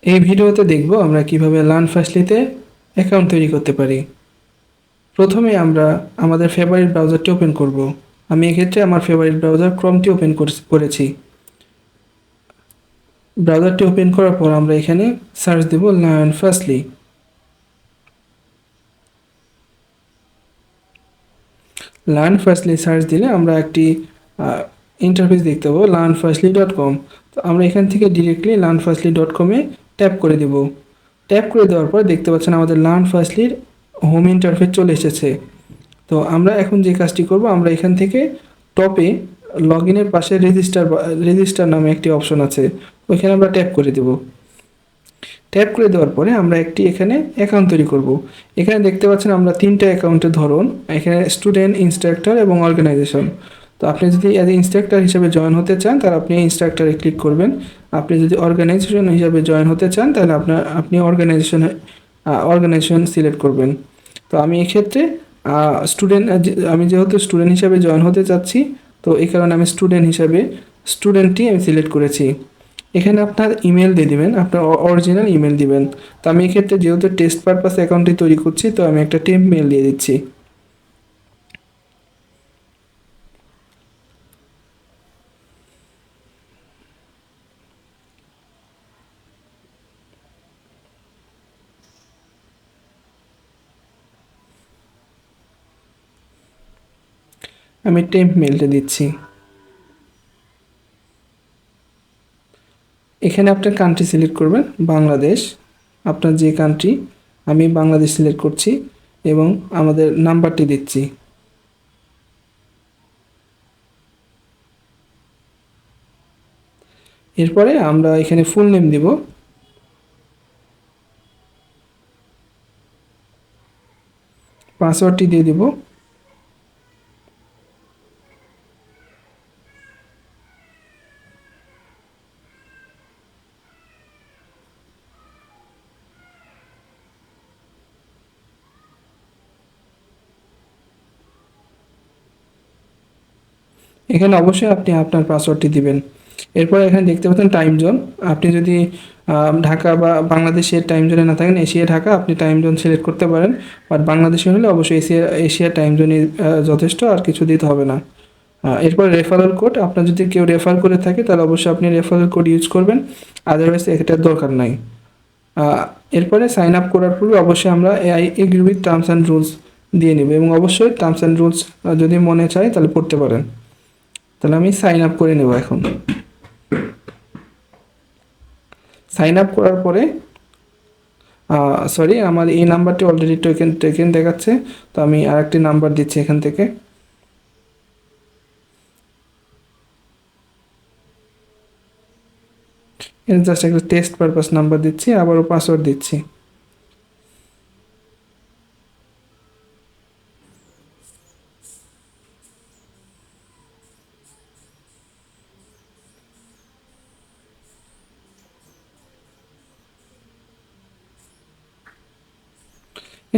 এই ভিডিওতে দেখব আমরা কিভাবে লার্নফাস্টলিতে অ্যাকাউন্ট তৈরি করতে পারি। প্রথমে আমরা আমাদের ফেভারিট ব্রাউজারটি ওপেন করব। আমি এক্ষেত্রে আমার ফেভারিট ব্রাউজার ক্রোমটি ওপেন করেছি। ব্রাউজারটি ওপেন করার পর আমরা এখানে সার্চ দেব লার্নফাস্টলি। লার্নফাস্টলি সার্চ দিলে আমরা একটি ইন্টারফেস দেখতে পাবো learnfastly.com। তো আমরা এখান থেকে ডিরেক্টলি learnfastly.com-এ ট্যাপ করে দেব। ট্যাপ করে দেওয়ার পর দেখতে পাচ্ছেন আমাদের লার্নফাস্টলির হোম ইন্টারফেস চলে এসেছে। তো আমরা এখন যে কাজটি করব, আমরা এখান থেকে টপে লগ ইনের পাশে রেজিস্টার নামে একটি অপশন আছে, ওইখানে আমরা ট্যাপ করে দেব। ট্যাপ করে দেওয়ার পরে আমরা একটি এখানে অ্যাকাউন্ট তৈরি করব। এখানে দেখতে পাচ্ছেন আমরা তিনটা অ্যাকাউন্টের ধরন, এখানে স্টুডেন্ট, ইনস্ট্রাক্টর এবং অর্গানাইজেশন। তো আপনি যদি অ্যাজ এ ইনস্ট্রাক্টর হিসেবে জয়েন হতে চান তাহলে আপনি ইনস্ট্রাক্টরে ক্লিক করবেন। আপনি যদি অর্গানাইজেশন হিসেবে জয়েন হতে চান তাহলে আপনি অর্গানাইজেশন সিলেক্ট করবেন। তো আমি এক্ষেত্রে আমি যেহেতু স্টুডেন্ট হিসাবে জয়েন হতে চাচ্ছি, তো এই কারণে আমি স্টুডেন্টটি আমি সিলেক্ট করেছি। এখানে আপনার ইমেল দিয়ে দিবেন, আপনার অরিজিনাল ইমেল দিবেন। তো আমি এক্ষেত্রে যেহেতু টেস্ট পারপাস অ্যাকাউন্টটি তৈরি করছি, তো আমি একটা টেম্প মেল দিয়ে দিচ্ছি। আমি টেম্প মেলটা দিচ্ছি। এখানে আপনার কান্ট্রি সিলেক্ট করবেন, বাংলাদেশ, আপনার যে কান্ট্রি। আমি বাংলাদেশ সিলেক্ট করছি এবং আমাদের নাম্বারটি দিচ্ছি। এরপরে আমরা এখানে ফুল নেম দিব। পাসওয়ার্ডটি দিয়ে দিব। এখানে অবশ্যই আপনি আপনার পাসওয়ার্ডটি দিবেন। এরপর এখানে দেখতে পাচ্ছেন টাইম জোন। আপনি যদি ঢাকা বা বাংলাদেশের টাইম জোনে না থাকেন, এশিয়া ঢাকা, আপনি টাইম জোন সিলেক্ট করতে পারেন। বাট বাংলাদেশে হলে অবশ্যই এশিয়া টাইম জোনই যথেষ্ট, আর কিছু দিতে হবে না। এরপর রেফারেল কোড, আপনার যদি কেউ রেফার করে থাকে তাহলে অবশ্যই আপনি রেফারেল কোড ইউজ করবেন, আদারওয়াইজ এটার দরকার নাই। এরপরে সাইন আপ করার পূর্বে অবশ্যই আমরা I agree with terms and rules দিয়ে নেব, এবং অবশ্যই টার্মস অ্যান্ড রুলস যদি মনে চায় তাহলে পড়তে পারেন। তাহলে আমি সাইন আপ করে নেব। এখন সাইন আপ করার পরে সরি, আমার এই নাম্বারটি অলরেডি টেকেন দেখাচ্ছে, তো আমি আরেকটি নাম্বার দিচ্ছি এখান থেকে। জাস্ট একটা টেস্ট পারপাস নাম্বার দিচ্ছি, আবারও পাসওয়ার্ড দিচ্ছি।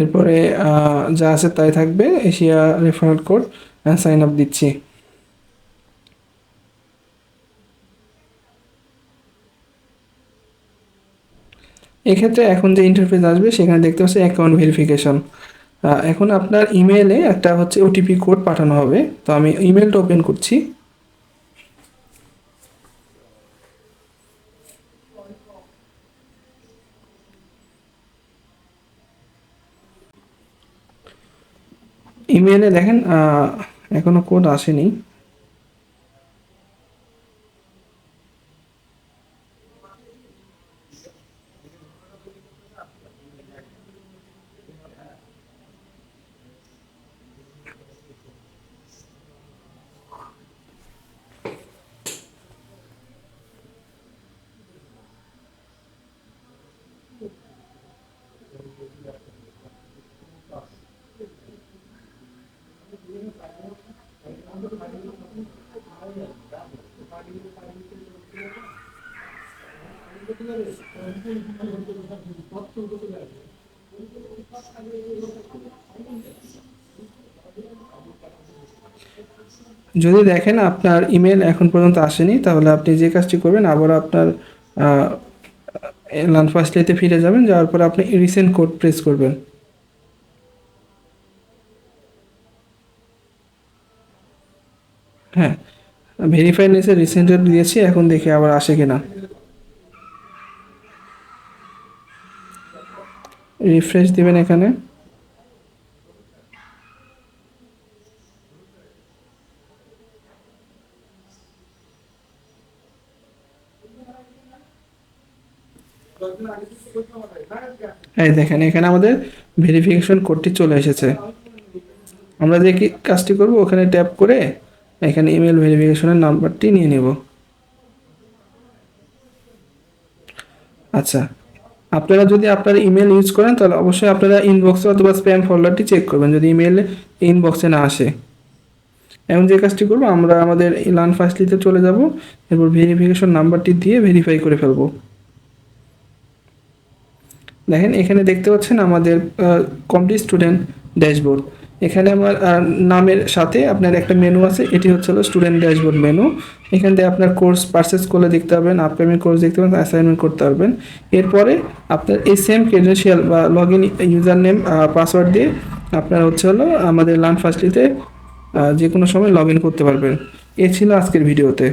এরপরে যা আছে তাই থাকবে, Asia referral code, sign up দিচ্ছি। এক্ষেত্রে এখন যে ইন্টারফেস আসবে সেখানে দেখতে পাচ্ছি অ্যাকাউন্ট ভেরিফিকেশন। এখন আপনার ইমেলে একটা হচ্ছে ওটিপি কোড পাঠানো হবে। তো আমি ইমেলটা ওপেন করছি। ইমেলে দেখেন এখনো কোড আসেনি। যদি দেখেন আপনার ইমেল এখন পর্যন্ত আসেনি, তাহলে আপনি যে কাজটি করবেন, আবার আপনার লার্ন ফার্স্টলিতে ফিরে যাবেন, যাওয়ার পর আপনি রিসেন্ট কোড প্রেস করবেন। হ্যাঁ, ভেরিফাই নিচে রিসেন্টেড দিয়েছি, এখন দেখি আবার আসে কিনা। রিফ্রেশ দিবেন এখানে। এই দেখেন এখানে আমাদের ভেরিফিকেশন কোডটি চলে এসেছে। আমরা যে কি কাজটি করব, ওখানে ট্যাপ করে এখানে ইমেল ভেরিফিকেশনের নাম্বারটি নিয়ে নেব। আচ্ছা, আপনারা যদি আপনার ইমেল ইউজ করেন তাহলে অবশ্যই আপনারা ইনবক্সে অথবা স্প্যাম ফোল্ডারটি চেক করবেন যদি ইমেল ইনবক্সে না আসে। এখন যে কাজটি করব, আমরা আমাদের লার্ন ফার্স্টলিতে চলে যাব, এরপর ভেরিফিকেশন নাম্বারটি দিয়ে ভেরিফাই করে ফেলবো। দেখেন এখানে দেখতে পাচ্ছেন আমাদের কমপ্লিট স্টুডেন্ট ড্যাশবোর্ড। এখানে আমার নামের সাথে আপনার একটা মেনু আছে, এটি হচ্ছে স্টুডেন্ট ড্যাশবোর্ড মেনু। এখান থেকে আপনার কোর্স পারচেস করলে দেখতে পাবেন, আপকামিং কোর্স দেখতে পাবেন, অ্যাসাইনমেন্ট করতে পারবেন। এরপরে আপনার এই সেম ক্রেডেনশিয়াল বা log in user name password দিয়ে আপনার আমাদের লার্ন ফার্স্টলিতে যে কোনো সময় লগ ইন করতে পারবেন। এ ছিল আজকের ভিডিওতে।